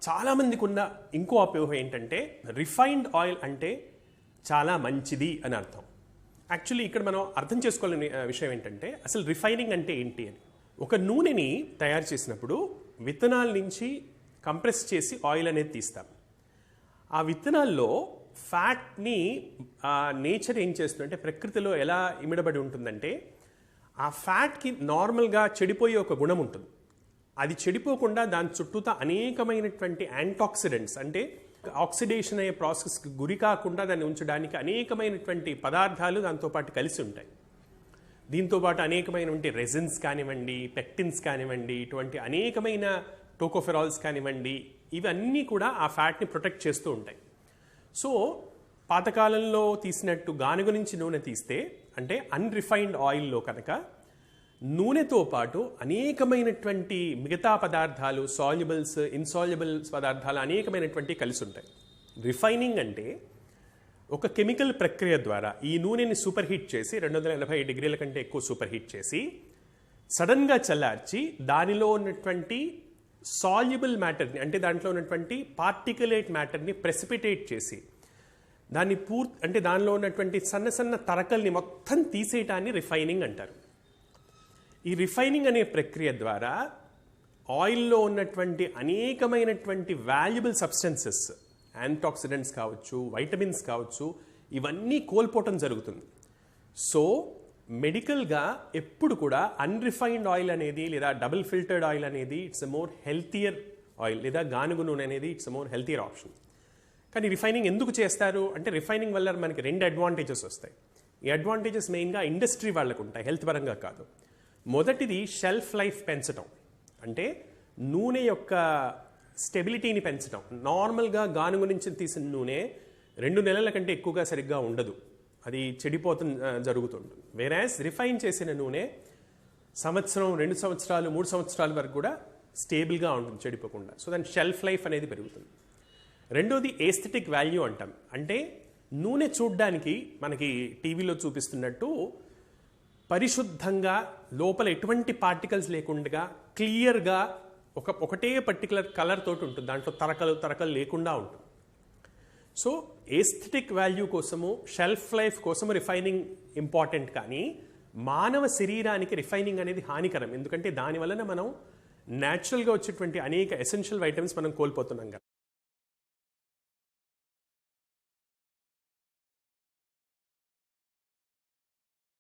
చాలామందికి ఉన్న ఇంకో అపోహ ఏంటంటే రిఫైన్డ్ ఆయిల్ అంటే చాలా మంచిది అని అర్థం. యాక్చువల్లీ ఇక్కడ మనం అర్థం చేసుకోవాలని విషయం ఏంటంటే అసలు రిఫైనింగ్ అంటే ఏంటి అని. ఒక నూనెని తయారు చేసినప్పుడు విత్తనాల నుంచి కంప్రెస్ చేసి ఆయిల్ అనేది తీస్తాం. ఆ విత్తనాల్లో ఫ్యాట్ని నేచర్ ఏం చేస్తుందంటే, ప్రకృతిలో ఎలా ఇమిడబడి ఉంటుందంటే, ఆ ఫ్యాట్కి నార్మల్గా చెడిపోయే ఒక గుణం ఉంటుంది. అది చెడిపోకుండా దాని చుట్టూతా అనేకమైనటువంటి యాంటాక్సిడెంట్స్, అంటే ఆక్సిడేషన్ అయ్యే ప్రాసెస్కి గురి కాకుండా దాన్ని ఉంచడానికి అనేకమైనటువంటి పదార్థాలు దాంతోపాటు కలిసి ఉంటాయి. దీంతోపాటు అనేకమైనటువంటి రెజిన్స్ కానివ్వండి, పెక్టిన్స్ కానివ్వండి, ఇటువంటి అనేకమైన టోకోఫెరాల్స్ కానివ్వండి, ఇవన్నీ కూడా ఆ ఫ్యాట్ని ప్రొటెక్ట్ చేస్తూ ఉంటాయి. సో పాతకాలంలో తీసినట్టు గానుగ నుంచి నూనె తీస్తే, అంటే అన్రిఫైన్డ్ ఆయిల్లో కనుక నూనెతో పాటు అనేకమైనటువంటి మిగతా పదార్థాలు, సాల్యుబుల్స్, ఇన్సాల్యుబుల్స్ పదార్థాలు అనేకమైనటువంటి కలిసి ఉంటాయి. రిఫైనింగ్ అంటే ఒక కెమికల్ ప్రక్రియ ద్వారా ఈ నూనెని సూపర్ హీట్ చేసి 280 డిగ్రీల కంటే ఎక్కువ సూపర్ హీట్ చేసి సడన్గా చల్లార్చి దానిలో ఉన్నటువంటి సాల్యుబుల్ మ్యాటర్ని, అంటే దాంట్లో ఉన్నటువంటి పార్టికులేట్ మ్యాటర్ని ప్రెసిపిటేట్ చేసి దాన్ని అంటే దానిలో ఉన్నటువంటి సన్న సన్న తరకల్ని మొత్తం తీసేయటాన్ని రిఫైనింగ్ అంటారు. ఈ రిఫైనింగ్ అనే ప్రక్రియ ద్వారా ఆయిల్లో ఉన్నటువంటి అనేకమైనటువంటి వాల్యుబుల్ సబ్స్టెన్సెస్, యాంటాక్సిడెంట్స్ కావచ్చు, వైటమిన్స్ కావచ్చు, ఇవన్నీ కోల్పోవటం జరుగుతుంది. సో మెడికల్గా ఎప్పుడు కూడా అన్రిఫైన్డ్ ఆయిల్ అనేది లేదా డబుల్ ఫిల్టర్డ్ ఆయిల్ అనేది it's a more healthier oil, లేదా గానుగ నూనె అనేది it's a more healthier option. కానీ రిఫైనింగ్ ఎందుకు చేస్తారు అంటే, రిఫైనింగ్ వల్ల మనకి 2 అడ్వాంటేజెస్ వస్తాయి. ఈ అడ్వాంటేజెస్ మెయిన్గా ఇండస్ట్రీ వాళ్ళకు ఉంటాయి, హెల్త్ పరంగా కాదు. మొదటిది షెల్ఫ్ లైఫ్ పెంచడం, అంటే నూనె యొక్క స్టెబిలిటీని పెంచడం. నార్మల్గా గానుగ నుంచి తీసిన నూనె 2 నెలల కంటే ఎక్కువగా సరిగ్గా ఉండదు, అది చెడిపోతుంది జరుగుతుంటుంది. వేరాస్ రిఫైన్ చేసిన నూనె సంవత్సరం, 2 సంవత్సరాలు, 3 సంవత్సరాల వరకు కూడా స్టేబుల్గా ఉంటుంది, చెడిపోకుండా. సో దాని షెల్ఫ్ లైఫ్ అనేది పెరుగుతుంది. రెండోది ఏస్థెటిక్ వాల్యూ అంటాం. అంటే నూనె చూడ్డానికి మనకి టీవీలో చూపిస్తున్నట్టు పరిశుద్ధంగా, లోపల ఎటువంటి పార్టికల్స్ లేకుండా క్లియర్గా ఒకటే పర్టికులర్ కలర్ తోటి ఉంటుంది, దాంట్లో తరకలు లేకుండా ఉంటుంది. సో ఏస్థెటిక్ వాల్యూ కోసము, షెల్ఫ్ లైఫ్ కోసము రిఫైనింగ్ ఇంపార్టెంట్. కానీ మానవ శరీరానికి రిఫైనింగ్ అనేది హానికరం, ఎందుకంటే దాని వలన మనం న్యాచురల్గా వచ్చేటువంటి అనేక ఎసెన్షియల్ వైటమిన్స్ మనం కోల్పోతున్నాం కదా.